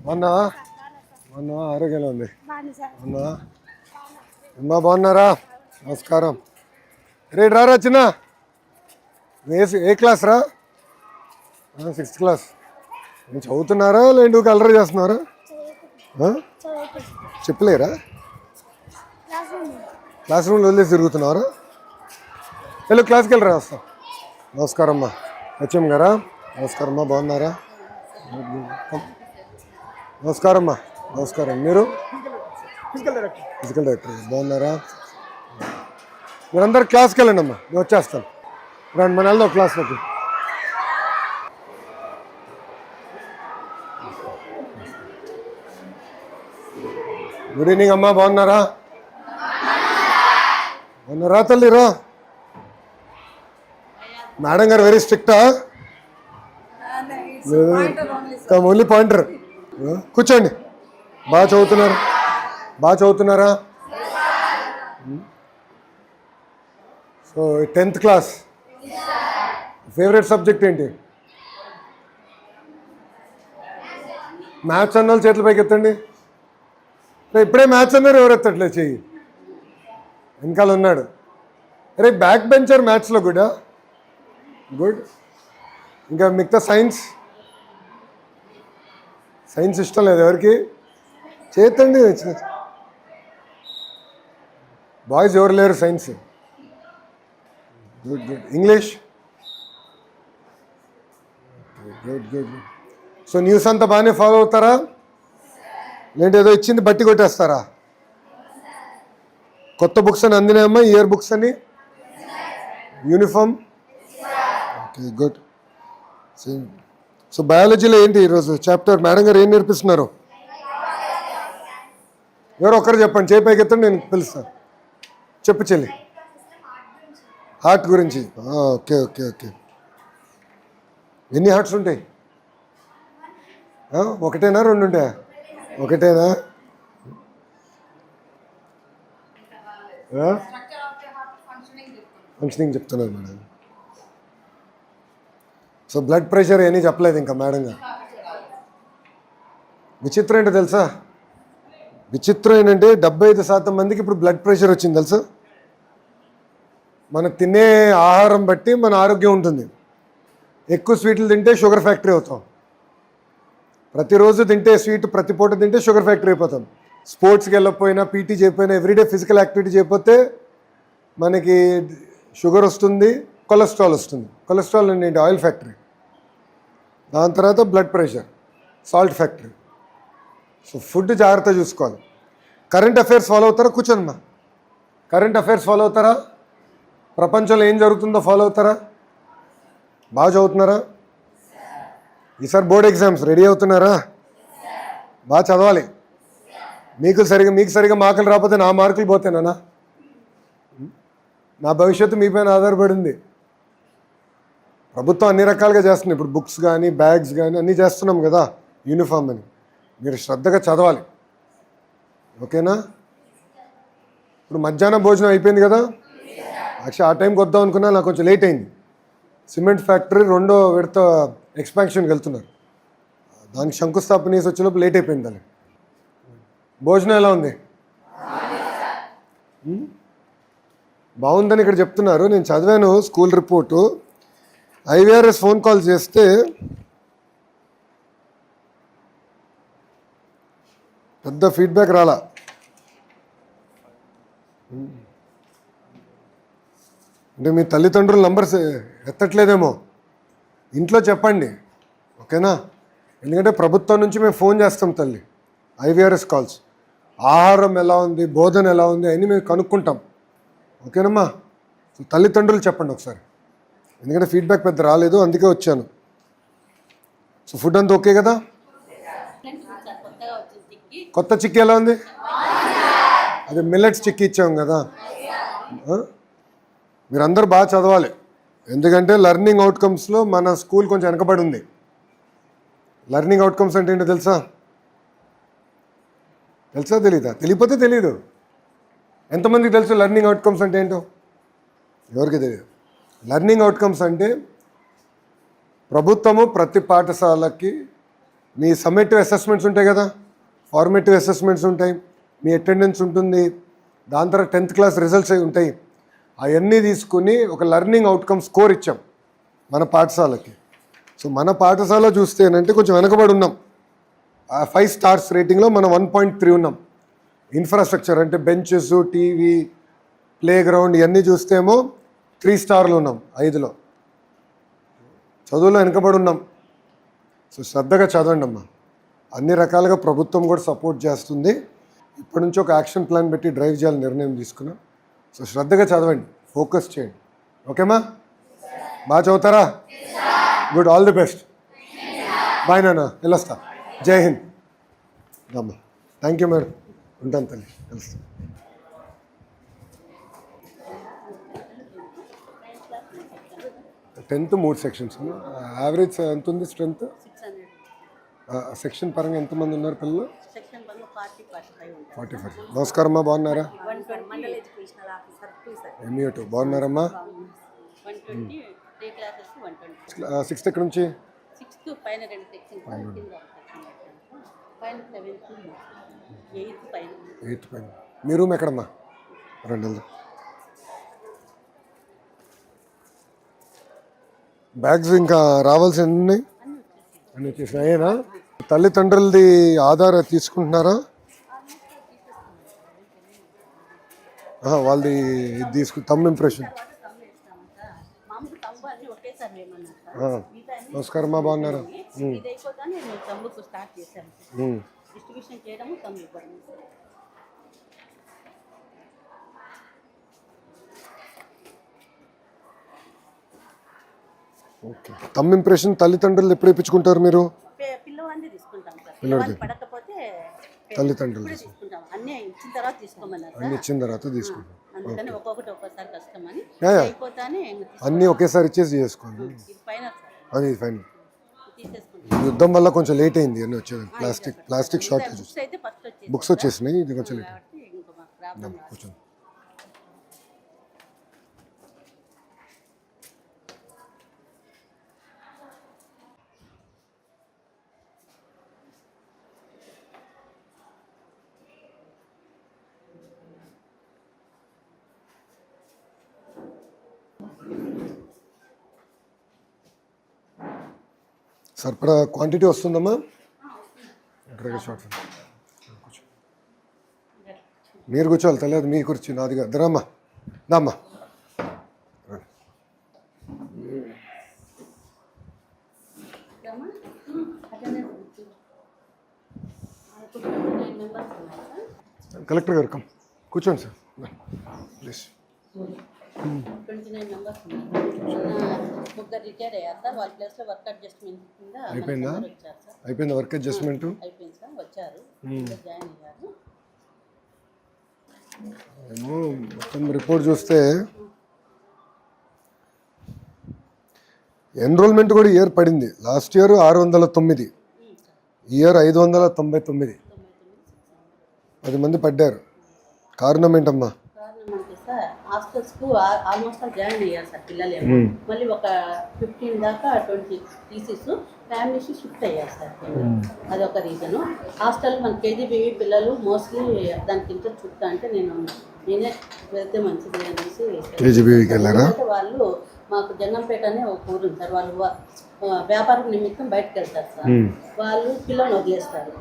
మొన్న ఆరోగ్యంగా ఉంది. మొన్న అమ్మా బాగున్నారా? నమస్కారం. రేపు రారా చిన్న. ఏ క్లాస్ రా? 6th class. నేను చదువుతున్నారా లేండి అల్లరి చేస్తున్నారా? చెప్పలేరా? క్లాస్ రూమ్లో వదిలేసి తిరుగుతున్నారా? వెళ్ళు క్లాస్కి వెళ్ళరా, వస్తాం. నమస్కారం అమ్మా. హెచ్ఎం గారా? నమస్కారం అమ్మా, బాగున్నారా? నమస్కారం అమ్మా. నమస్కారం. మీరు? Physical director. బాగున్నారా? మీరందరూ క్లాస్కి వెళ్ళండి అమ్మా, నేను వచ్చేస్తాను. రండి మన వెళ్దాం క్లాస్లోకి. గుడ్ ఈవినింగ్ అమ్మా, బాగున్నారా? బాగున్నారా తల్లిరా? మేడం గారు వెరీ స్ట్రిక్టా? Only pointer. కూర్చోండి. బాగా చదువుతున్నారా? So 10th class. Favourite subject ఏంటి? మ్యాథ్స్ అన్న వాళ్ళు చేతుల పైకి ఎత్తండి. ఇప్పుడే మ్యాథ్స్ అన్నారు, ఎవరు ఎత్తట్లేదు చెయ్యి. వెనకాల ఉన్నాడు. అరే బ్యాక్ బెంచర్ మ్యాథ్స్లో గుడ్. ఇంకా మిగతా సైన్స్ ఇష్టం లేదు ఎవరికి? చేతండి. బాయ్స్ ఎవరు లేరు science. Good. English good. So news అంతా బాగానే ఫాలో అవుతారా? లేదంటే ఏదో ఇచ్చింది బట్టి కొట్టేస్తారా? కొత్త బుక్స్ అని అందినాయమ్మా, ఇయర్ బుక్స్ అని, యూనిఫామ్. Okay good. సో బయాలజీలో ఏంటి ఈరోజు చాప్టర్? మేడం గారు ఏం నేర్పిస్తున్నారు? ఎవరో ఒక్కరు చెప్పండి, చేయి పైకి ఎత్తండి, నేను పిలుస్తాను. చెప్పు చెల్లి. హార్ట్ గురించి. ఓకే. ఎన్ని హార్ట్స్ ఉంటాయి? ఒకటేనా, రెండు ఉంటాయా? ఒకటేనా? ఫంక్షనింగ్ చెప్తున్నారు మేడం. సో బ్లడ్ ప్రెషర్ ఏమీ చెప్పలేదు ఇంకా మేడం గారు. విచిత్రం ఏంటో తెలుసా? విచిత్రం ఏంటంటే 75% మందికి ఇప్పుడు బ్లడ్ ప్రెషర్ వచ్చింది తెలుసా? మనం తినే ఆహారం బట్టి మన ఆరోగ్యం ఉంటుంది. ఎక్కువ స్వీట్లు తింటే షుగర్ ఫ్యాక్టరీ అవుతాం. ప్రతిరోజు తింటే స్వీట్, ప్రతి పూట తింటే షుగర్ ఫ్యాక్టరీ అయిపోతాం. స్పోర్ట్స్కి వెళ్ళకపోయినా, పీటీ చేయకపోయినా, ఎవ్రీడే ఫిజికల్ యాక్టివిటీ చేయకపోతే మనకి షుగర్ వస్తుంది, కొలెస్ట్రాల్ వస్తుంది. కొలెస్ట్రాల్ ఏంటి? Oil factory. దాని తర్వాత blood pressure, salt factory. So food జాగ్రత్త చూసుకోవాలి. కరెంట్ అఫైర్స్ ఫాలో అవుతారా? కూర్చోనమ్మా. కరెంట్ అఫైర్స్ ఫాలో అవుతారా? ప్రపంచంలో ఏం జరుగుతుందో ఫాలో అవుతారా? బాగా చదువుతున్నారా? ఈసారి బోర్డ్ ఎగ్జామ్స్ రెడీ అవుతున్నారా? బాగా చదవాలి. మీకు సరిగా మార్కులు రాకపోతే నా మార్కులు పోతేనా? నా భవిష్యత్తు మీ పైన ఆధారపడింది. ప్రభుత్వం అన్ని రకాలుగా చేస్తుంది. ఇప్పుడు బుక్స్ కానీ, బ్యాగ్స్ కానీ అన్నీ చేస్తున్నాం కదా, యూనిఫామ్ అని. మీరు శ్రద్ధగా చదవాలి, ఓకేనా? ఇప్పుడు మధ్యాహ్నం భోజనం అయిపోయింది కదా. యాక్చువల్లీ ఆ టైంకి వద్దాం అనుకున్నా, నాకు కొంచెం లేట్ అయింది. సిమెంట్ ఫ్యాక్టరీ 2వ విడత ఎక్స్పాన్షన్కి వెళ్తున్నారు. దానికి శంకుస్థాపన చేసి వచ్చేలోపు లేట్ అయిపోయింది. దాన్ని భోజనం ఎలా ఉంది? బాగుందని ఇక్కడ చెప్తున్నారు. నేను చదివాను school report. IVRS phone call చేస్తే పెద్ద ఫీడ్బ్యాక్ రాలా. అంటే మీ తల్లిదండ్రుల నంబర్స్ ఎత్తట్లేదేమో. ఇంట్లో చెప్పండి, ఓకేనా? ఎందుకంటే ప్రభుత్వం నుంచి మేము ఫోన్ చేస్తాం తల్లి, IVRS కాల్స్. ఆహారం ఎలా ఉంది, బోధన ఎలా ఉంది అని మేము కనుక్కుంటాం, ఓకేనమ్మా? తల్లిదండ్రులు చెప్పండి ఒకసారి, ఎందుకంటే ఫీడ్బ్యాక్ పెద్ద రాలేదు, అందుకే వచ్చాను. సో ఫుడ్ అంతా ఓకే కదా? కొత్త చిక్కీ ఎలా ఉంది? అది మిల్లెట్స్ చిక్కీ ఇచ్చాం కదా. మీరందరూ బాగా చదవాలి, ఎందుకంటే లెర్నింగ్ అవుట్కమ్స్లో మన స్కూల్ కొంచెం వెనకబడి ఉంది. లెర్నింగ్ అవుట్కమ్స్ అంటే ఏంటో తెలుసా? తెలీదా? తెలియకపోతే తెలీదు. ఎంతమందికి తెలుసు లెర్నింగ్ అవుట్కమ్స్ అంటే ఏంటో? ఎవరికి తెలియదు. లెర్నింగ్ అవుట్కమ్స్ అంటే ప్రభుత్వము ప్రతి పాఠశాలకి మీ సమ్మేటివ్ అసెస్మెంట్స్ ఉంటాయి కదా, ఫార్మేటివ్ అసెస్మెంట్స్ ఉంటాయి, మీ అటెండెన్స్ ఉంటుంది, దాని తర్వాత 10th క్లాస్ రిజల్ట్స్ అవి ఉంటాయి. అవన్నీ తీసుకుని ఒక లెర్నింగ్ అవుట్కమ్ స్కోర్ ఇచ్చాం మన పాఠశాలకి. సో మన పాఠశాల చూస్తే ఏంటంటే కొంచెం వెనకబడి ఉన్నాం. 5 స్టార్స్ రేటింగ్లో మనం 1.3 ఉన్నాం. ఇన్ఫ్రాస్ట్రక్చర్ అంటే బెంచెస్, టీవీ, ప్లే గ్రౌండ్ ఇవన్నీ చూస్తేమో 3 స్టార్లు ఉన్నాం 5లో. చదువులో వెనకబడి ఉన్నాం. సో శ్రద్ధగా చదవండి అమ్మా. అన్ని రకాలుగా ప్రభుత్వం కూడా సపోర్ట్ చేస్తుంది. ఇప్పటి నుంచి ఒక యాక్షన్ ప్లాన్ పెట్టి డ్రైవ్ చేయాలని నిర్ణయం తీసుకున్నాం. సో శ్రద్ధగా చదవండి, ఫోకస్ చేయండి. ఓకేమా? బాగా చదువుతారా? Good, all the best. Bye నాన్న, వెళ్ళొస్తా. జై హింద్. అమ్మా థ్యాంక్ యూ మేడం, ఉంటాను తల్లి, కలుస్తాను. Tenth 3 sections. యావరేజ్ ఎంత ఉంది స్ట్రెంత్? సెక్షన్ పరంగా ఎంతమంది ఉన్నారు పిల్లలు? 45. నమస్కారం అమ్మా, బాగున్నారా? ఎంఈ2 బాగున్నారమ్మా? 6th ఎక్కడి నుంచి? 8th పైన. మీ రూమ్ ఎక్కడమ్మా? 2. బ్యాగ్స్ ఇంకా రావాల్సి ఎన్ని ఉన్నాయి? అన్నీ వచ్చేసినాయేనా? తల్లిదండ్రులది ఆధార్ తీసుకుంటున్నారా? వాళ్ళది తమ్ ఇంప్రెషన్. నమస్కారం అమ్మా, బాగున్నారా? ఓకే. తమ్ ఇంప్రెషన్ తల్లిదండ్రులు ఎప్పుడు ఇప్పించుకుంటారు మీరు? పిల్లవాడిది తల్లిదండ్రులు అన్ని ఇచ్చిన తర్వాత తీసుకుంటాం. అన్నీ ఒకేసారి ఇచ్చేసి చేసుకోండి. అది ఫైన్. యుద్ధం వల్ల కొంచెం లేట్ అయింది అన్నీ వచ్చేది. Plastic shortage. బుక్స్ వచ్చేసినాయి, ఇది కొంచెం లేట్. కూర్చోండి. సరిపడా క్వాంటిటీ వస్తుందమ్మా? మీరు కూర్చోవాలి, తెలియదు మీ కుర్చీ నాదిగా. దరమ్మా, దామ్మా. కలెక్టర్ గారు కమ్ కూర్చోండి సార్ ప్లీజ్. 29 మెంబర్స్ ముగ్గురు రిటైర్ అయ్యారు సార్. వాళ్ళ ప్లేస్లో వర్క్ అడ్జస్ట్మెంట్ కింద అయిపోయిందా? వచ్చారు సార్. అయిపోయిందా వర్క్ అడ్జస్ట్మెంట్? అయిపోయింది సార్, వచ్చారు, జాయిన్ అయ్యారు. ఏమో మొత్తం రిపోర్ట్ చూస్తే ఎన్రోల్మెంట్ కూడా ఇయర్ పడింది. Last year 609, year 599. 10 మంది పడ్డారు. కారణం ఏంటమ్మా? హాస్టల్స్కు ఆల్మోస్ట్ జాయిన్ అయ్యారు సార్ పిల్లలు. మళ్ళీ ఒక 15 దాకా 20 టీసీస్ ఫ్యామిలీస్ షిఫ్ట్ అయ్యారు సార్. అదొక రీజను. హాస్టల్ మన కేజీబీవీ పిల్లలు మోస్ట్లీ దానికి ఇంట్రెస్ట్ చూపుతా అంటే నేనే వెళ్తే మంచిది అనేసి కేజీబీవీకి వెళ్ళారా? వాళ్ళు మాకు జంగంపేట అనే ఒక ఊరు ఉంది సార్. వాళ్ళు వ్యాపారం నిమిత్తం బయటకు వెళ్తారు సార్. వాళ్ళు పిల్లల్ని వదిలేస్తారు,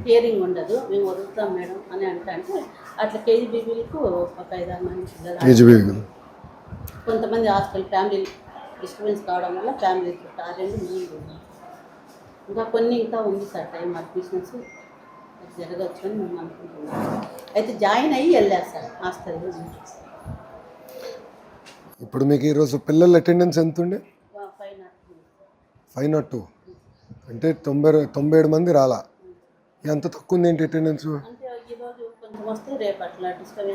కేరింగ్ ఉండదు, మేము వదులుతాం మేడం అని అంటే అట్లా కేజీబీవీలకు ఒక 5-6 మంది పిల్లలు. కొంతమంది హాస్టల్ ఫ్యామిలీ డిస్టర్బెన్స్ కావడం వల్ల ఫ్యామిలీ ఇంకా కొన్ని ఇంకా ఉంది సార్ టైం అడ్మిషన్స్ జరగచ్చు అని మేము అనుకుంటున్నాం. అయితే జాయిన్ అయ్యి వెళ్ళారు సార్ హాస్టల్. ఇప్పుడు మీకు ఈరోజు పిల్లల అటెండెన్స్ ఎంత ఉండే? 502. అంటే 97 మంది రాలా. ఎంత తక్కువ ఉంది ఏంటి అటెండెన్స్?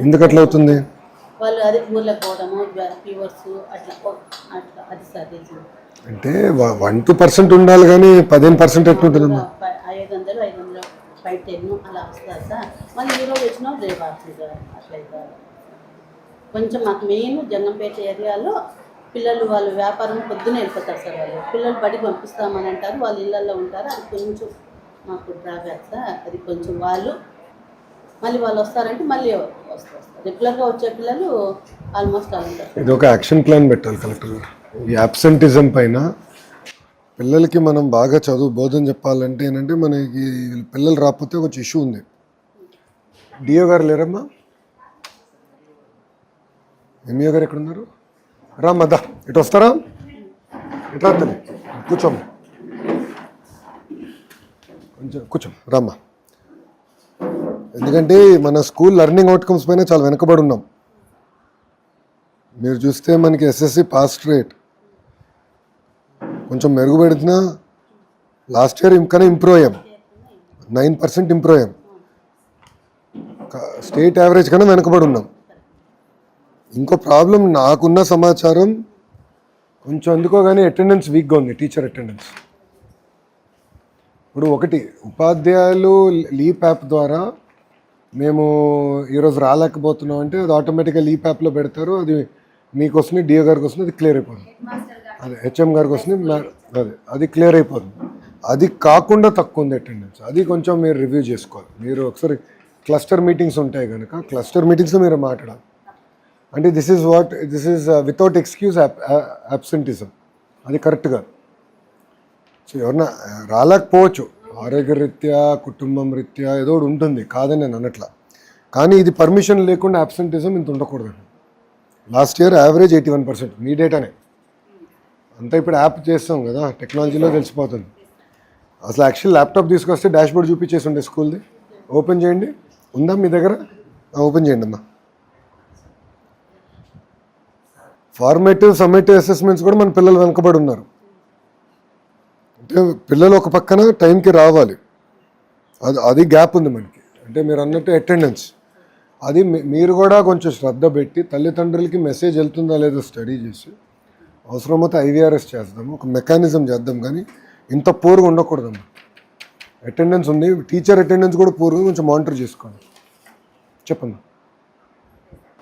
ఎందుకు అట్లా అవుతుంది? వాళ్ళు అదే ఊర్లోకి పోవడము, ఫీవర్స్ అట్లా అది సార్. అంటే 1-2% ఉండాలి కానీ 15% ఎట్లుంటుందమ్మా? 500 510 అలా వస్తారు సార్. మళ్ళీ ఈరోజు వచ్చినా రేపు వస్తుంది అట్లా. కొంచెం మాకు మెయిన్ జంగంపేట ఏరియాలో పిల్లలు వాళ్ళు వ్యాపారం పొద్దునే వెళ్ళిపోతారు సార్. వాళ్ళు పిల్లలు బడికి పంపిస్తామని అంటారు, వాళ్ళు ఇళ్ళల్లో ఉంటారు. అది కొంచెం మాకు డ్రాబ్యాక్ సార్. అది కొంచెం వాళ్ళు వస్తారంటే మళ్ళీ వస్తారు. రెగ్యులర్గా వచ్చే పిల్లలు ఆల్మోస్ట్ అలా ఉంటారు. ఇది ఒక యాక్షన్ ప్లాన్ పెట్టాలి కలెక్టర్ గారు. ఈ అబ్సెంటిజం పైన పిల్లలకి మనం బాగా చదువు బోధన చెప్పాలంటే ఏంటంటే మనకి పిల్లలు రాకపోతే ఒక ఇష్యూ ఉంది. డిఓ గారు లేరమ్మా? ఎంఈఓ గారు ఎక్కడున్నారు? రామ్మా దా, ఇటు వస్తారా? ఇటు రాత్రి కూర్చోమ్మా, కొంచెం కూర్చోం రామ్మా. ఎందుకంటే మన స్కూల్ లెర్నింగ్ అవుట్కమ్స్ పైన చాలా వెనకబడి ఉన్నాం. మీరు చూస్తే మనకి ఎస్ఎస్సి పాస్ రేట్ కొంచెం మెరుగుపడుతున్నా లాస్ట్ ఇయర్ ఇంకనే ఇంప్రూవ్ అయ్యాం, 9% ఇంప్రూవ్ అయ్యాం. స్టేట్ యావరేజ్ కన్నా వెనకబడి ఉన్నాం. ఇంకో ప్రాబ్లం నాకున్న సమాచారం కొంచెం ఎందుకో కానీ అటెండెన్స్ వీక్గా ఉంది, టీచర్ అటెండెన్స్. ఇప్పుడు ఒకటి ఉపాధ్యాయులు లీప్ యాప్ ద్వారా మేము ఈరోజు రాలేకపోతున్నాం అంటే అది ఆటోమేటిక్గా లీప్ యాప్లో పెడతారు. అది మీకు వస్తుంది, డిఓ గారికి వస్తుంది, అది క్లియర్ అయిపోతుంది. అదే హెచ్ఎం గారికి వస్తుంది, అది క్లియర్ అయిపోతుంది. అది కాకుండా తక్కువ ఉంది అటెండెన్స్. అది కొంచెం మీరు రివ్యూ చేసుకోవాలి. మీరు ఒకసారి క్లస్టర్ మీటింగ్స్ ఉంటాయి కనుక క్లస్టర్ మీటింగ్స్లో మీరు మాట్లాడాలి. అంటే this is without excuse absenteeism. అది కరెక్ట్గా. సో ఎవరన్నా రాలేకపోవచ్చు, ఆరోగ్య రీత్యా కుటుంబం రీత్యా ఏదో ఒకటి ఉంటుంది, కాదని నేను అనట్లా. కానీ ఇది పర్మిషన్ లేకుండా అబ్సెంటిజం ఇంత ఉండకూడదు. Last year average 81%. మీ డేటానే అంతా ఇప్పుడు యాప్ చేస్తాం కదా, టెక్నాలజీలో తెలిసిపోతుంది. అసలు యాక్చువల్ ల్యాప్టాప్ తీసుకొస్తే డాష్ బోర్డ్ చూపించేసి ఉండే స్కూల్ది. ఓపెన్ చేయండి, ఉందా మీ దగ్గర? ఓపెన్ చేయండి అమ్మా. ఫార్మేటివ్ సమ్మేటివ్ అసెస్మెంట్స్ కూడా మన పిల్లలు వెనకబడి ఉన్నారు. అంటే పిల్లలు ఒక పక్కన టైంకి రావాలి, అది గ్యాప్ ఉంది మనకి. అంటే మీరు అన్నట్టు అటెండెన్స్, అది మీరు కూడా కొంచెం శ్రద్ధ పెట్టి తల్లిదండ్రులకి మెసేజ్ వెళ్తుందా లేదో స్టడీ చేసి అవసరమైతే ఐవీఆర్ఎస్ చేద్దాము, ఒక మెకానిజం చేద్దాం. కానీ ఇంత పూర్గా ఉండకూడదమ్మా. అటెండెన్స్ ఉంది, టీచర్ అటెండెన్స్ కూడా పూర్గా కొంచెం మానిటర్ చేసుకోండి. చెప్పండి.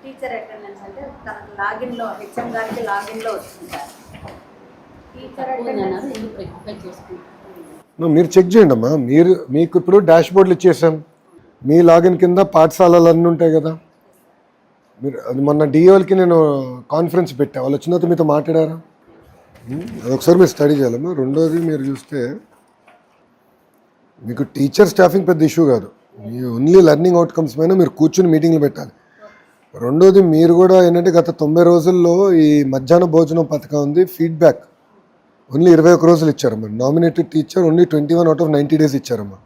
టీచర్ అటెండెన్స్ అంటే తనకు లాగిన్లో హెచ్ఎం గారికి లాగిన్లో వస్తుంది సార్. టీచర్ అటెండెన్స్ మీరు చెక్ చేయండి అమ్మా. మీకు ఇప్పుడు డాష్ బోర్డులు ఇచ్చేసాం, మీ లాగిన్ కింద పాఠశాలలు అన్నీ ఉంటాయి కదా. మీరు అది మొన్న డిఓలకి నేను కాన్ఫరెన్స్ పెట్టా, వాళ్ళు వచ్చిన తర్వాత మీతో మాట్లాడారా? అది ఒకసారి మీరు స్టడీ చేయాలమ్మా. రెండోది మీరు చూస్తే మీకు టీచర్ స్టాఫింగ్ పెద్ద ఇష్యూ కాదు, మీ ఓన్లీ లెర్నింగ్ అవుట్కమ్స్ పైన మీరు కూర్చుని మీటింగ్లు పెట్టాలి. రెండోది మీరు కూడా ఏంటంటే గత 90 రోజుల్లో ఈ మధ్యాహ్న భోజనం పథకం ఉంది, ఫీడ్బ్యాక్ ఓన్లీ 21 రోజులు ఇచ్చారమ్మా. Nominated teacher only 21 out of 90 days ఇచ్చారమ్మా.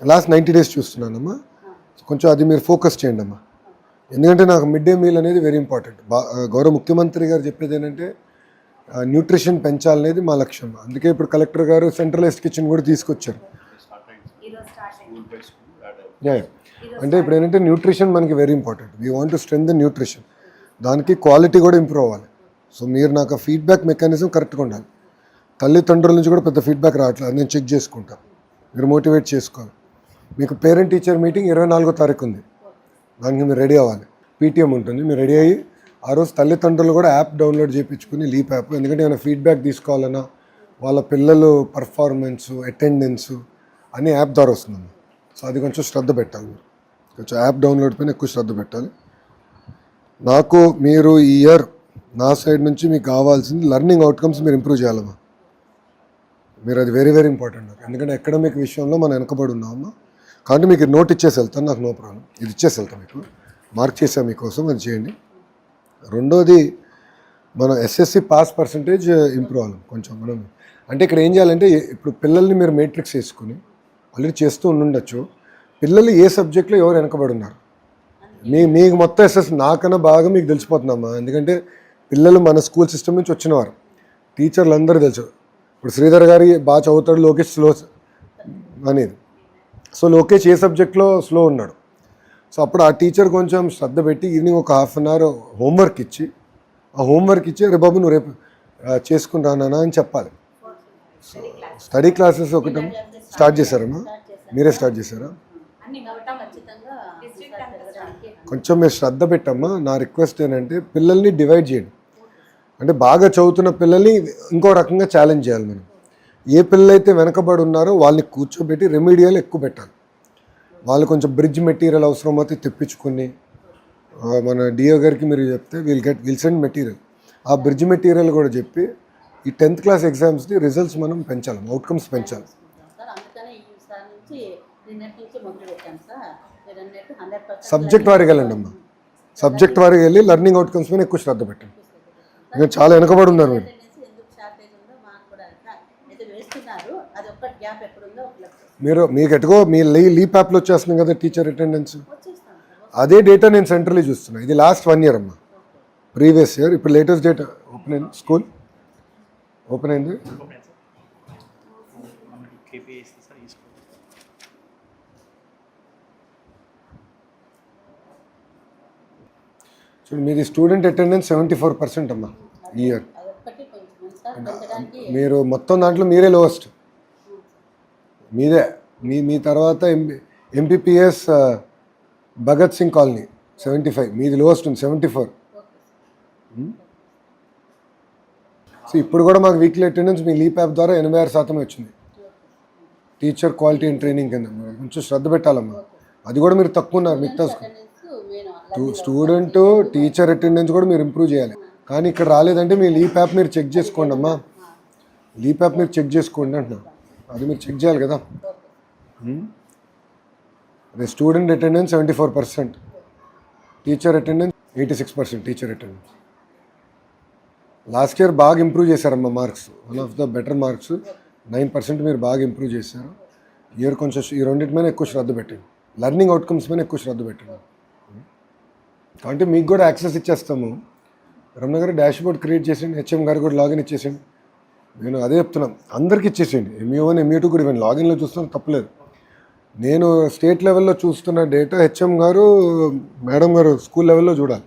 లాస్ట్ 90 days చూస్తున్నానమ్మా. కొంచెం అది మీరు ఫోకస్ చేయండి అమ్మా. ఎందుకంటే నాకు మిడ్ డే మీల్ అనేది వెరీ ఇంపార్టెంట్. గౌరవ ముఖ్యమంత్రి గారు చెప్పేది ఏంటంటే న్యూట్రిషన్ పెంచాలనేది మా లక్ష్యం. అందుకే ఇప్పుడు కలెక్టర్ గారు సెంట్రలైజ్డ్ కిచెన్ కూడా తీసుకొచ్చారు. అంటే ఇప్పుడు ఏంటంటే న్యూట్రిషన్ మనకి very important. We want to strengthen nutrition, దానికి క్వాలిటీ కూడా ఇంప్రూవ్ అవ్వాలి. సో మీరు నాకు ఫీడ్బ్యాక్ మెకానిజం కరెక్ట్గా ఉండాలి. తల్లిదండ్రుల నుంచి కూడా పెద్ద ఫీడ్బ్యాక్ రావట్లేదు, నేను చెక్ చేసుకుంటాను. మీరు మోటివేట్ చేసుకోవాలి. మీకు పేరెంట్ టీచర్ మీటింగ్ 24వ తారీఖు ఉంది, దానికి మీరు రెడీ అవ్వాలి. పీటీఎం ఉంటుంది, మీరు రెడీ అయ్యి ఆ రోజు తల్లిదండ్రులు కూడా యాప్ డౌన్లోడ్ చేయించుకుని లీప్ యాప్. ఎందుకంటే ఏమైనా ఫీడ్బ్యాక్ తీసుకోవాలన్నా వాళ్ళ పిల్లలు పర్ఫార్మెన్సు అటెండెన్సు అన్నీ యాప్ ద్వారా వస్తుంది. సో అది కొంచెం శ్రద్ధ పెట్టాలి. మీరు కొంచెం యాప్ డౌన్లోడ్ పైన ఎక్కువ శ్రద్ధ పెట్టాలి. నాకు మీరు ఈ ఇయర్ నా సైడ్ నుంచి మీకు కావాల్సింది లెర్నింగ్ అవుట్కమ్స్ మీరు ఇంప్రూవ్ చేయాలమ్మా. మీరు అది వెరీ వెరీ ఇంపార్టెంట్ నాకు. ఎందుకంటే అకాడమిక్ విషయంలో మనం వెనకబడి ఉన్నామమ్మా. కాబట్టి మీకు నోట్ ఇచ్చేసి వెళ్తాను, నాకు నో ప్రాబ్లం. ఇది ఇచ్చేసి వెళ్తాను, మీకు మార్క్ చేసాను మీకోసం, అది చేయండి. రెండోది మనం ఎస్ఎస్సి పాస్ పర్సంటేజ్ ఇంప్రూవ్ అవ్వాలి కొంచెం. మనం అంటే ఇక్కడ ఏం చేయాలంటే ఇప్పుడు పిల్లల్ని మీరు మేట్రిక్స్ వేసుకుని ఆల్రెడీ చేస్తూ ఉండొచ్చు. పిల్లలు ఏ సబ్జెక్ట్లో ఎవరు వెనకబడి ఉన్నారు మీకు మొత్తం ఎస్ఎస్ నాకన్నా బాగా మీకు తెలిసిపోతుందమ్మా. ఎందుకంటే పిల్లలు మన స్కూల్ సిస్టమ్ నుంచి వచ్చినవారు, టీచర్లు అందరూ తెలుసు. ఇప్పుడు శ్రీధర్ గారి బాగా చదువుతాడు, లోకేష్ స్లో అనేది. సో లోకేష్ ఏ సబ్జెక్ట్లో స్లో ఉన్నాడు. సో అప్పుడు ఆ టీచర్ కొంచెం శ్రద్ధ పెట్టి ఈవినింగ్ ఒక హాఫ్ అన్ అవర్ హోంవర్క్ ఇచ్చి, ఆ హోంవర్క్ ఇచ్చి రే బాబు నువ్వు రేపు చేసుకుంటానా అని చెప్పాలి. స్టడీ క్లాసెస్ ఒకటి స్టార్ట్ చేశారమ్మా, మీరే స్టార్ట్ చేశారా? కొంచెం మీరు శ్రద్ధ పెట్టమ్మా. నా రిక్వెస్ట్ ఏంటంటే పిల్లల్ని డివైడ్ చేయండి. అంటే బాగా చదువుతున్న పిల్లల్ని ఇంకో రకంగా ఛాలెంజ్ చేయాలి మనం. ఏ పిల్లలైతే వెనకబడి ఉన్నారో వాళ్ళని కూర్చోబెట్టి రెమెడియల్ ఎక్కువ పెట్టాలి. వాళ్ళు కొంచెం బ్రిడ్జ్ మెటీరియల్ అవసరమైతే తెప్పించుకొని మన డిఓ గారికి మీరు చెప్తే విల్ సెండ్ మెటీరియల్. ఆ బ్రిడ్జ్ మెటీరియల్ కూడా చెప్పి ఈ 10th క్లాస్ ఎగ్జామ్స్ని రిజల్ట్స్ మనం పెంచాలి, అవుట్కమ్స్ పెంచాలి. సార్ అందుకనే ఈసారి నుంచి నిన్నటి నుంచి మొదలు పెట్టాను సార్. మీరు అన్నట్టు 100% సబ్జెక్ట్ వారికి వెళ్ళండి అమ్మా, సబ్జెక్ట్ వారికి వెళ్ళి లెర్నింగ్ అవుట్కమ్స్ మీద ఎక్కువ శ్రద్ధ పెట్టండి. ఇంకా చాలా వెనకబడి ఉన్నారు మీరు. ఎందుకు షార్టేజ్ ఉందో మాకు కూడా అయితే వేస్తున్నారు. అది ఒక్కటి గ్యాప్ ఎక్కడుందో మీకు ఎటుకో మీ లీప్ యాప్లో వచ్చేస్తుంది కదా టీచర్ అటెండెన్స్, వచ్చేస్తాను సార్. అదే డేటా నేను సెంట్రల్లీ చూస్తున్నా. ఇది లాస్ట్ 1 year అమ్మా, ప్రీవియస్ ఇయర్. ఇప్పుడు లేటెస్ట్ డేటా ఓపెన్ అయింది, స్కూల్ ఓపెన్ అయింది. చూడండి మీది స్టూడెంట్ అటెండెన్స్ 74% అమ్మా ఈ ఇయర్. అదొక్కటి కొంచెం సార్ పెంచడానికి మీరు మొత్తం దాంట్లో మీరే లోవెస్ట్, మీదే. మీ తర్వాత ఎంపీపీఎస్ భగత్ సింగ్ కాలనీ 75, మీది లోవెస్ట్ ఉంది 74. సో ఇప్పుడు కూడా మాకు వీక్లీ అటెండెన్స్ మీ లీప్ యాప్ ద్వారా 86% వచ్చింది. టీచర్ క్వాలిటీ అండ్ ట్రైనింగ్ కింద కొంచెం శ్రద్ధ పెట్టాలమ్మా. అది కూడా మీరు తక్కువ ఉన్నారు మిగతా స్టూడెంట్ టీచర్ అటెండెన్స్ కూడా మీరు ఇంప్రూవ్ చేయాలి. కానీ ఇక్కడ రాలేదంటే మీ లీప్ యాప్ మీరు చెక్ చేసుకోండి అమ్మా, లీప్ యాప్ మీరు చెక్ చేసుకోండి అంటున్నా. అది మీరు చెక్ చేయాలి కదా. అదే student attendance 74%, teacher attendance 86%. Teacher attendance last year బాగా ఇంప్రూవ్ చేశారమ్మా marks, one of the better marks 9% మీరు బాగా ఇంప్రూవ్ చేశారు. ఇయర్ కొంచెం ఈ రెండింటి మీద ఎక్కువ శ్రద్ధ పెట్టండి, లెర్నింగ్ అవుట్కమ్స్ మీద ఎక్కువ శ్రద్ధ పెట్టండి. కాబట్టి మీకు కూడా యాక్సెస్ ఇచ్చేస్తాము. రమణ గారు డాష్ బోర్డ్ క్రియేట్ చేసేయండి, హెచ్ఎం గారు కూడా లాగిన్ ఇచ్చేసేయండి. నేను అదే చెప్తున్నాను, అందరికీ ఇచ్చేసేయండి. MU1 MU2 కూడా ఇవ్వండి, లాగిన్లో చూస్తున్నాను తప్పలేదు. నేను స్టేట్ లెవెల్లో చూస్తున్న డేటా హెచ్ఎం గారు మేడం గారు స్కూల్ లెవెల్లో చూడాలి.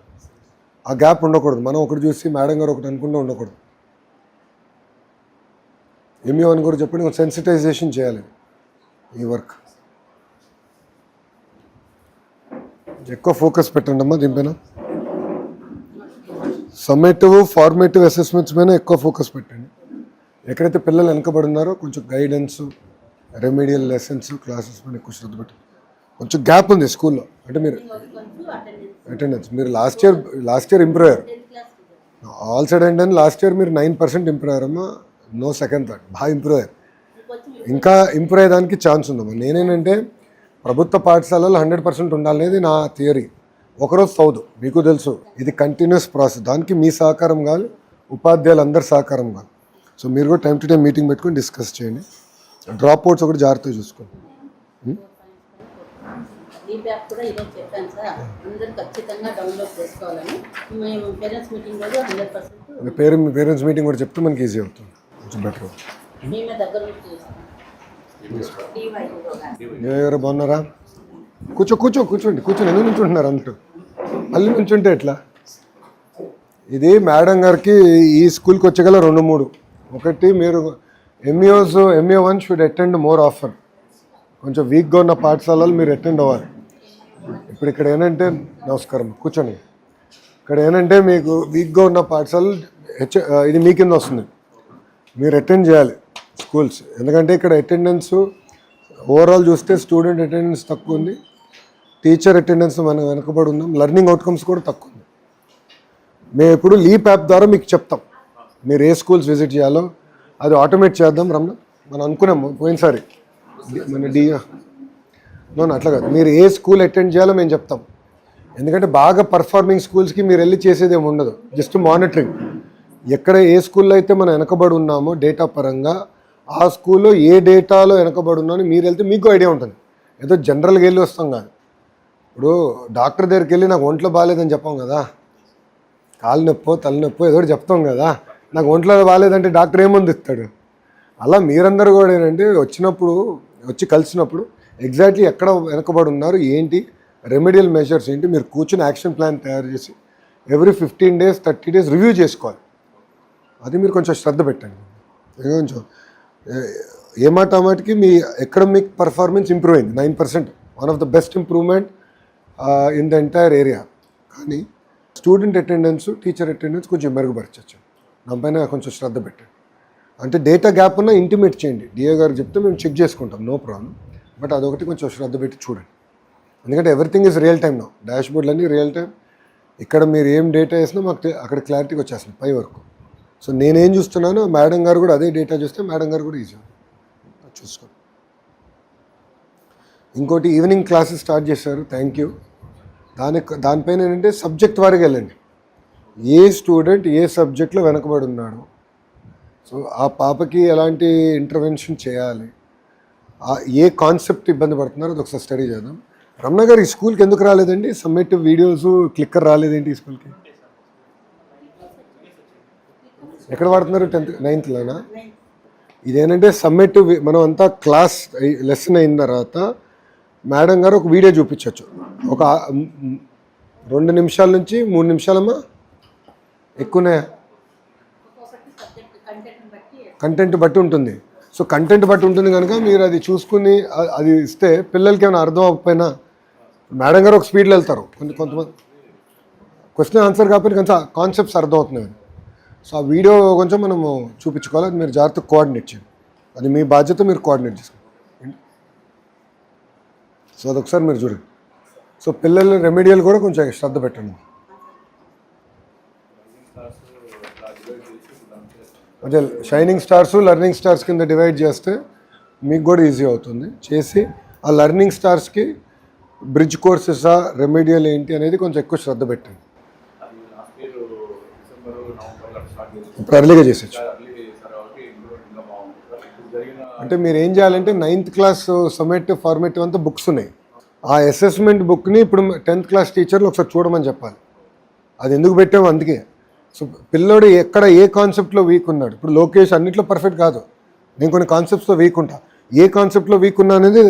ఆ గ్యాప్ ఉండకూడదు. మనం ఒకటి చూసి మేడం గారు ఒకటి అనుకుంటూ ఉండకూడదు. MU1 కూడా చెప్పండి, సెన్సిటైజేషన్ చేయాలి ఈ వర్క్. ఎక్కువ ఫోకస్ పెట్టండి అమ్మా దీనిపైన. సమ్మేటివ్ ఫార్మేటివ్ అసెస్మెంట్స్ పైన ఎక్కువ ఫోకస్ పెట్టండి. ఎక్కడైతే పిల్లలు వెనకబడి ఉన్నారో కొంచెం గైడెన్స్, రెమెడియల్ లెసన్స్, క్లాసెస్ పైన ఎక్కువ శ్రద్ధ పెట్టండి. కొంచెం గ్యాప్ ఉంది స్కూల్లో, అంటే మీరు అటెండెన్స్ మీరు లాస్ట్ ఇయర్ ఇంప్రూవ్ అయ్యారు. All side and last year మీరు 9% ఇంప్రూవ్ అయ్యారమ్మా. నో సెకండ్ థాట్, బాగా ఇంప్రూవ్ అయ్యారు. ఇంకా ఇంప్రూవ్ అయ్యేదానికి ఛాన్స్ ఉందమ్మా. నేనేంటంటే ప్రభుత్వ పాఠశాలలో 100% ఉండాలనేది నా థియరీ. ఒకరోజు చదువు, మీకు తెలుసు ఇది కంటిన్యూస్ ప్రాసెస్. దానికి మీ సహకారం కాదు, ఉపాధ్యాయులు అందరి సహకారం కాదు. సో మీరు కూడా టైం టు టైం మీటింగ్ పెట్టుకొని డిస్కస్ చేయండి. డ్రాప్ అవుట్స్ ఒకటి జాగ్రత్తగా చూసుకోండి. లీప్ యాప్ కూడా ఈరోజు చెప్పాను సార్, అందరూ ఖచ్చితంగా డౌన్లోడ్ చేసుకోవాలని. మేము పేరెంట్స్ మీటింగ్ రోజు 100% పేరెంట్స్ మీటింగ్ కూడా చెప్తే మనకి ఈజీ అవుతుంది, కొంచెం బెటర్. మేమే దగ్గర నుంచి చేస్తాం. ఎవరు బాగున్నారా? కూర్చోండి. ఎందుకు నుంచుంటున్నారు అంటూ మళ్ళీ నుంచుంటే ఎట్లా? ఇది మేడం గారికి ఈ స్కూల్కి వచ్చేగల 2-3. ఒకటి మీరు MU1 should attend more offer. కొంచెం వీక్గా ఉన్న పాఠశాలలు మీరు అటెండ్ అవ్వాలి. ఇప్పుడు ఇక్కడ ఏంటంటే నమస్కారం, కూర్చోండి. ఇక్కడ ఏంటంటే మీకు వీక్గా ఉన్న పాఠశాలలు ఇది మీ కింద వస్తుంది, మీరు అటెండ్ చేయాలి స్కూల్స్. ఎందుకంటే ఇక్కడ అటెండెన్స్ ఓవరాల్ చూస్తే స్టూడెంట్ అటెండెన్స్ తక్కువ ఉంది, టీచర్ అటెండెన్స్ మనం వెనకబడి ఉన్నాం, లెర్నింగ్ అవుట్కమ్స్ కూడా తక్కువ ఉంది. మేము ఇప్పుడు లీప్ యాప్ ద్వారా మీకు చెప్తాం మీరు ఏ స్కూల్స్ విజిట్ చేయాలో. అది ఆటోమేట్ చేద్దాం రమణ, మనం అనుకున్నాము పోయినసారి మన అట్లా కాదు. మీరు ఏ స్కూల్ అటెండ్ చేయాలో మేము చెప్తాం. ఎందుకంటే బాగా పర్ఫార్మింగ్ స్కూల్స్కి మీరు వెళ్ళి చేసేది ఏమి ఉండదు, జస్ట్ మానిటరింగ్. ఎక్కడ ఏ స్కూల్లో అయితే మనం వెనకబడి ఉన్నామో డేటా పరంగా, ఆ స్కూల్లో ఏ డేటాలో వెనకబడి ఉన్నామో మీరు వెళ్తే మీకు ఐడియా ఉంటుంది. ఏదో జనరల్గా వెళ్ళి వస్తాం కాదు. ఇప్పుడు డాక్టర్ దగ్గరికి వెళ్ళి నాకు ఒంట్లో బాగాలేదని చెప్పాం కదా, కాలు నొప్పో తలనొప్పో ఏదో చెప్తాం కదా. నాకు ఒంట్లో బాగాలేదంటే డాక్టర్ ఏముంది ఇస్తాడు. అలా మీరందరూ కూడా ఏంటంటే వచ్చి కలిసినప్పుడు ఎగ్జాక్ట్లీ ఎక్కడ వెనకబడి ఉన్నారు, ఏంటి రెమెడియల్ మెజర్స్ ఏంటి, మీరు కూర్చుని యాక్షన్ ప్లాన్ తయారు చేసి ఎవ్రీ 15 days 30 days రివ్యూ చేసుకోవాలి. అది మీరు కొంచెం శ్రద్ధ పెట్టండి. కొంచెం ఏమాటకి మీ అకాడమిక్ పర్ఫార్మెన్స్ ఇంప్రూవ్ అయింది 9%, one of the best improvement in the entire area. కానీ స్టూడెంట్ అటెండెన్స్, టీచర్ అటెండెన్స్ కొంచెం మెరుగుపరచచ్చు. దానిపైన కొంచెం శ్రద్ధ పెట్టండి. అంటే డేటా గ్యాప్ ఉన్న ఇంటిమేట్ చేయండి, డిఏ గారు చెప్తే మేము చెక్ చేసుకుంటాం, నో ప్రాబ్లం. బట్ అదొకటి కొంచెం శ్రద్ధ పెట్టి చూడండి, ఎందుకంటే everything is real time no, dash బోర్డ్లన్నీ రియల్ టైం. ఇక్కడ మీరు ఏం డేటా వేసినా మాకు అక్కడ క్లారిటీగా వచ్చేస్తుంది పై వరకు. సో నేనేం చూస్తున్నానో మేడం గారు కూడా అదే డేటా చూస్తే మేడం గారు కూడా ఈజీ చూసుకోండి. ఇంకోటి ఈవినింగ్ క్లాసెస్ స్టార్ట్ చేశారు, థ్యాంక్ యూ. దానిపైన ఏంటంటే సబ్జెక్ట్ వారికి వెళ్ళండి, ఏ స్టూడెంట్ ఏ సబ్జెక్ట్లో వెనకబడి ఉన్నాడు, సో ఆ పాపకి ఎలాంటి ఇంటర్వెన్షన్ చేయాలి, ఏ కాన్సెప్ట్ ఇబ్బంది పడుతున్నారో అది ఒకసారి స్టడీ చేద్దాం. రమణ గారు ఈ స్కూల్కి ఎందుకు రాలేదండి? సబ్మిటివ్ వీడియోస్ క్లిక్కర్ రాలేదేంటి ఈ స్కూల్కి? ఎక్కడ వాడుతున్నారు? 10th 9thలోనా? ఇదేంటంటే సబ్మిటివ్, మనం అంతా క్లాస్ లెసన్ అయిన తర్వాత మేడం గారు ఒక వీడియో చూపించవచ్చు, ఒక 2 నిమిషాల నుంచి 3 నిమిషాలమ్మా, ఎక్కువనే కంటెంట్ బట్టి ఉంటుంది. సో కంటెంట్ బట్టి ఉంటుంది కనుక మీరు అది చూసుకుని అది ఇస్తే పిల్లలకి ఏమైనా అర్థం అవ్వకపోయినా మేడం గారు ఒక స్పీడ్లో వెళ్తారు, కొంతమంది క్వశ్చన్ ఆన్సర్ కాకపోతే కొంచెం కాన్సెప్ట్స్ అర్థం అవుతున్నాయి. సో ఆ వీడియో కొంచెం మనము చూపించుకోవాలి, అది మీరు జాగ్రత్తగా కోఆర్డినేట్ చేయండి, అది మీ బాధ్యత, మీరు కోఆర్డినేట్ చేసుకోండి. సో అదొకసారి మీరు చూడండి. సో పిల్లలు రెమెడియల్ కూడా కొంచెం శ్రద్ధ పెట్టండి. అదే షైనింగ్ స్టార్స్ లెర్నింగ్ స్టార్స్ కింద డివైడ్ చేస్తే మీకు కూడా ఈజీ అవుతుంది. చేసి ఆ లెర్నింగ్ స్టార్స్కి బ్రిడ్జ్ కోర్సెసా రెమెడియల్ ఏంటి అనేది కొంచెం ఎక్కువ శ్రద్ధ పెట్టండి. ఇప్పుడు అర్లీగా చేసేచ్చు. అంటే మీరు ఏం చేయాలంటే 9th క్లాస్ సమ్మేటివ్ ఫార్మేటివ్ అంతా బుక్స్ ఉన్నాయి, ఆ అసెస్మెంట్ బుక్ని ఇప్పుడు 10th క్లాస్ టీచర్లు ఒకసారి చూడమని చెప్పాలి. అది ఎందుకు పెట్టాము అందుకే. సో పిల్లోడు ఎక్కడ ఏ కాన్సెప్ట్లో వీక్ ఉన్నాడు, ఇప్పుడు లోకేష్ అన్నింటిలో పర్ఫెక్ట్ కాదు, నేను కొన్ని కాన్సెప్ట్స్లో వీక్ ఉంటా, ఏ కాన్సెప్ట్లో వీక్ ఉన్నా అనేది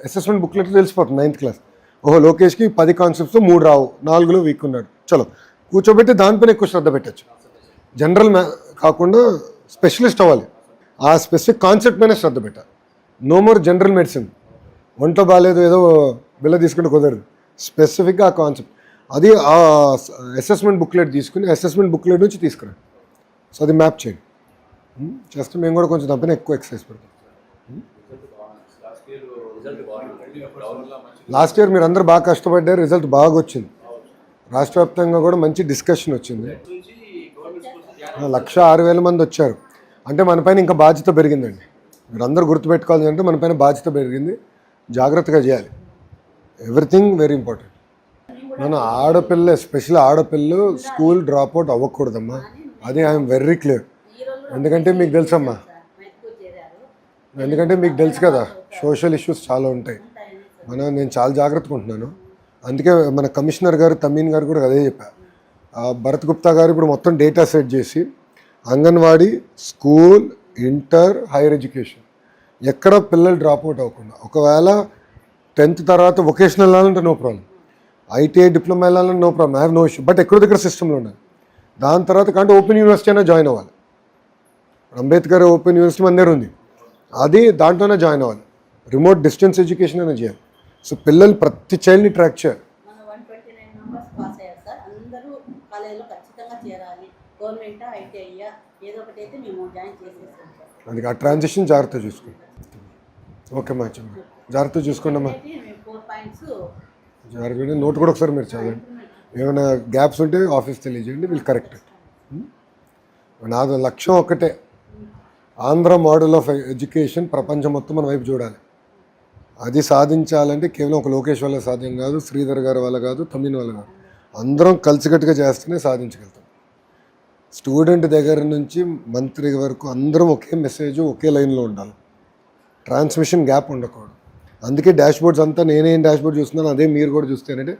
అసెస్మెంట్ బుక్లెట్లో తెలిసిపోతుంది 9th క్లాస్. ఓహో లోకేష్కి 10 కాన్సెప్ట్స్లో 3 రావు, 4లో వీక్ ఉన్నాడు, చలో కూర్చోబెట్టి దానిపైన ఎక్కువ శ్రద్ధ పెట్టచ్చు. జనరల్ కాకుండా స్పెషలిస్ట్ అవ్వాలి, ఆ స్పెసిఫిక్ కాన్సెప్ట్ పైన శ్రద్ధ పెట్టాలి. నో మోర్ జనరల్ మెడిసిన్, ఒంట్లో బాగాలేదు ఏదో బిల్ల తీసుకుంటే కుదరదు, స్పెసిఫిక్గా ఆ కాన్సెప్ట్ అది ఆ అసెస్మెంట్ బుక్లెట్ తీసుకుని అసెస్మెంట్ బుక్లెట్ నుంచి తీసుకురండి. సో అది మ్యాప్ చేయండి, చేస్తే మేము కూడా కొంచెం దానిపైన ఎక్కువ ఎక్సర్సైజ్ పెడతాం. లాస్ట్ ఇయర్ మీరు అందరూ బాగా కష్టపడ్డారు, రిజల్ట్ బాగా వచ్చింది, రాష్ట్ర వ్యాప్తంగా కూడా మంచి డిస్కషన్ వచ్చింది. 106,000 మంది వచ్చారు, అంటే మన పైన ఇంకా బాధ్యత పెరిగిందండి. మీరు అందరూ గుర్తుపెట్టుకోవాలి అంటే మన పైన బాధ్యత పెరిగింది, జాగ్రత్తగా చేయాలి, ఎవ్రీథింగ్ వెరీ ఇంపార్టెంట్. మన ఆడపిల్ల ఎస్పెషల్లీ ఆడపిల్లలు స్కూల్ డ్రాప్అవుట్ అవ్వకూడదమ్మా, అది ఐఎమ్ వెరీ క్లియర్. ఎందుకంటే మీకు తెలుసమ్మా, ఎందుకంటే మీకు తెలుసు కదా సోషల్ ఇష్యూస్ చాలా ఉంటాయి, నేను చాలా జాగ్రత్తగా ఉంటున్నాను. అందుకే మన కమిషనర్ గారు తమీన్ గారు కూడా అదే చెప్పారు. భరత్ గుప్తా గారు ఇప్పుడు మొత్తం డేటా సెట్ చేసి anganwadi, school, inter, higher education ఎక్కడ పిల్లలు డ్రాప్అవుట్ అవ్వకుండా, ఒకవేళ 10th తర్వాత వొకేషనల్ వెళ్ళాలంటే నో ప్రాబ్లం, ఐటీఐ డిప్లొమా వెళ్ళాలంటే no problem, I have no issue. But ఎక్కడో దగ్గర సిస్టంలో ఉండాలి. దాని తర్వాత కంటే ఓపెన్ యూనివర్సిటీ అయినా జాయిన్ అవ్వాలి. అంబేద్కర్ ఓపెన్ యూనివర్సిటీ మన దగ్గర ఉంది, అది దాంట్లోనే జాయిన్ అవ్వాలి. రిమోట్ డిస్టెన్స్ ఎడ్యుకేషన్ అయినా చేయాలి. సో పిల్లలు ప్రతి చైల్డ్ని ట్రాక్ చేయాలి. మన 129 మెంబర్స్ పాస్ అయ్యారు సార్, అందరూ కాలేజీలో ఖచ్చితంగా చేరాలి, గవర్నమెంట్ ఐటీఐ ఏదో ఒకటి అయితే మేము జాయిన్ చేసేస్తాం సార్. అందుకే ఆ ట్రాన్సిషన్ జాగ్రత్త చూసుకోండి. ఓకే మంచి జాగ్రత్త చూసుకోండి అమ్మా. 4 పాయింట్స్ జాగ్రత్త నోట్ కూడా ఒకసారి మీరు చదవండి, ఏమైనా గ్యాప్స్ ఉంటే ఆఫీస్ తెలియజేయండి, వీళ్ళు కరెక్ట్. నాది లక్ష్యం ఒక్కటే, ఆంధ్ర మోడల్ ఆఫ్ ఎడ్యుకేషన్ ప్రపంచం మొత్తం మన వైపు చూడాలి. అది సాధించాలంటే కేవలం ఒక లోకేష్ వల్ల సాధ్యం కాదు, శ్రీధర్ గారి వల్ల కాదు, తమిళ వల్ల కాదు, అందరం కలిసికట్టుగా చేస్తేనే సాధించగలుగుతాం. స్టూడెంట్ దగ్గర నుంచి మంత్రి వరకు అందరం ఒకే మెసేజ్ ఒకే లైన్లో ఉండాలి, ట్రాన్స్మిషన్ గ్యాప్ ఉండకూడదు. అందుకే డాష్ బోర్డ్స్ అంతా నేనేం డాష్ బోర్డ్ చూస్తున్నాను అదే మీరు కూడా చూస్తేనంటే,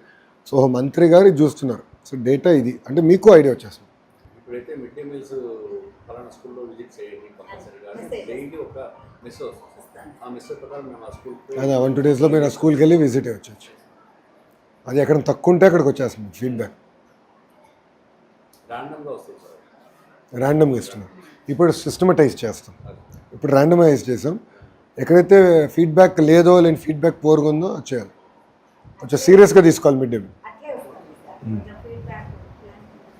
సో మంత్రి గారు ఇది చూస్తున్నారు, సో డేటా ఇది అంటే మీకు ఐడియా వచ్చేస్తుంది. ఇప్పుడైతే మిడ్ డే మీల్స్ పలానా స్కూల్లో విజిట్ చేయండి కంపల్సరీగా, డైలీ ఒక మెస్ వస్తుంది, ఆ మెస్ ప్రకారం మేము ఆ స్కూల్కి అదే 1-2 డేస్లో మీరు ఆ స్కూల్కి వెళ్ళి విజిట్ అవ్వచ్చు. అది ఎక్కడ తక్కువ ఉంటే అక్కడికి వచ్చేస్తుంది ఫీడ్బ్యాక్, ర్యాండమ్గా వస్తుంది సార్, ర్యాండమ్గా ఇస్తున్నాం. ఇప్పుడు సిస్టమటైజ్ చేస్తాం, ఇప్పుడు ర్యాండమైజ్ చేసాం. ఎక్కడైతే ఫీడ్బ్యాక్ లేదో లేని ఫీడ్బ్యాక్ పోరుగా ఉందో అది చేయాలి, కొంచెం సీరియస్గా తీసుకోవాలి. మిడ్ డే మీల్ అట్లే వస్తుంది సార్ ఫీడ్బ్యాక్,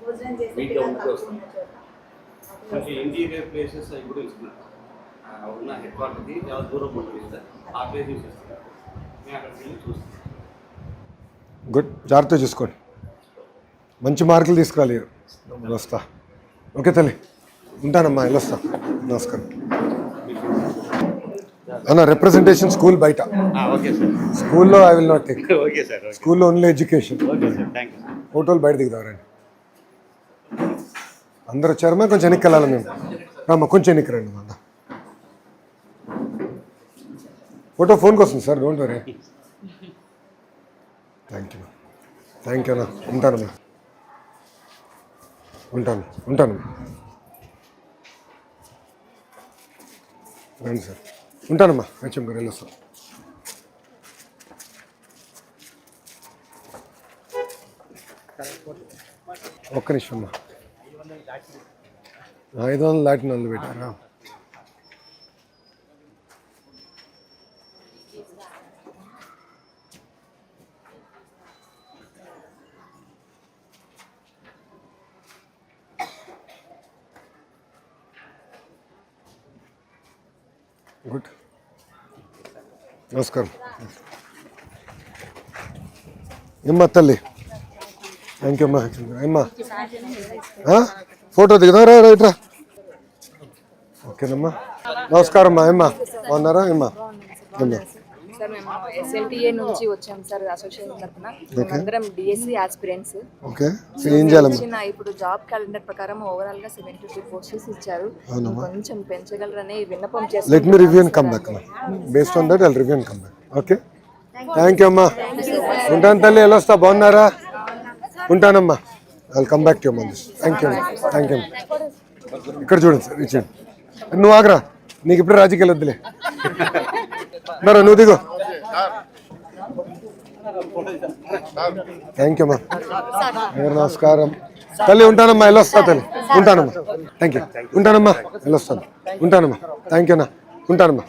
భోజనం చేసే మీట్ పిల్లలు అవుట్ తక్కువ వస్తుంది. ఉన్న చోట ఇంటీరియర్ ప్లేసెస్ అవి కూడా ఇస్తున్నారు. ఉన్న హెడ్ క్వార్టర్కి చాలా దూరం ఉంటుంది సార్, ఆ ప్లేస్ చూసేస్తాను. నేను అక్కడికి వెళ్ళి చూస్తాను. గుడ్, జాగ్రత్త చూసుకోండి, మంచి మార్కులు తీసుకురాలి. వస్తా. ఓకే తల్లి, ఉంటానమ్మా, వెళ్ళొస్తా. నమస్కారం అన్న. రిప్రజెంటేషన్ స్కూల్ బయట, ఓకే సార్. స్కూల్లో I will not take. Okay sir. స్కూల్లో only education. Okay sir, thank you sir. ఫోటోలు బయట దిగుతారండి. అందరూ వచ్చారమ్మా, కొంచెం వెనక్కి వెళ్ళాలి మేము. రామ్మా, కొంచెం వెనక్కి రండి అమ్మా. ఫోటో ఫోన్కి వస్తుంది sir, don't worry. Thank you అన్న. ఉంటానమ్మా, ఉంటాను. రండి సార్, ఉంటానమ్మా. హెచ్ఎం గారు వెళ్ళొస్తాం. ఒక్క నిమిషం అమ్మా. 500 దాటి నన్ను పెట్టారా? గుడ్, నమస్కారం. ఏమ్మా తల్లి, థ్యాంక్ యూ అమ్మా. ఏమ్మా ఫోటో దిగుదారా? రైట్రా. ఓకేనమ్మా, నమస్కారం అమ్మా. ఏమ్మా బాగున్నారా? ఏమ్మా సార్, మేము SLTA నుంచి వచ్చాం సార్, అసోసియేషన్ తరఫున. మేమందరం DSC ఆస్పిరెంట్స్. ఓకే, ఏం చేయాలమ్మా? ఇప్పుడు జాబ్ క్యాలెండర్ ప్రకారం ఓవరాల్ గా 72 పోస్టెస్ ఇచ్చారు. కొంచెం పెంచగలరని విన్నపం చేస్తాం. Let me review and come back అమ్మా. Based on that I'll review and come back. Okay, thank you అమ్మా. ఉంటాను తల్లి, వెళ్ళొస్తా. బాగున్నారా? ఉంటానమ్మా. I'll come back to you మంది. Thank you. ఇక్కడ చూడండి సార్, ఇచ్చేయండి. నువ్వు ఆగరా, నీకు ఇప్పుడు రాజకీయాలు వద్దులే. మరా నువ్వు దిగు. థ్యాంక్ యూ అమ్మా. నమస్కారం తల్లి, ఉంటానమ్మా, వెళ్ళొస్తా తల్లి. ఉంటానమ్మా, థ్యాంక్ యూ. ఉంటానమ్మా, వెళ్ళొస్తాను. ఉంటానమ్మా, థ్యాంక్ యూ అన్న. ఉంటానమ్మా.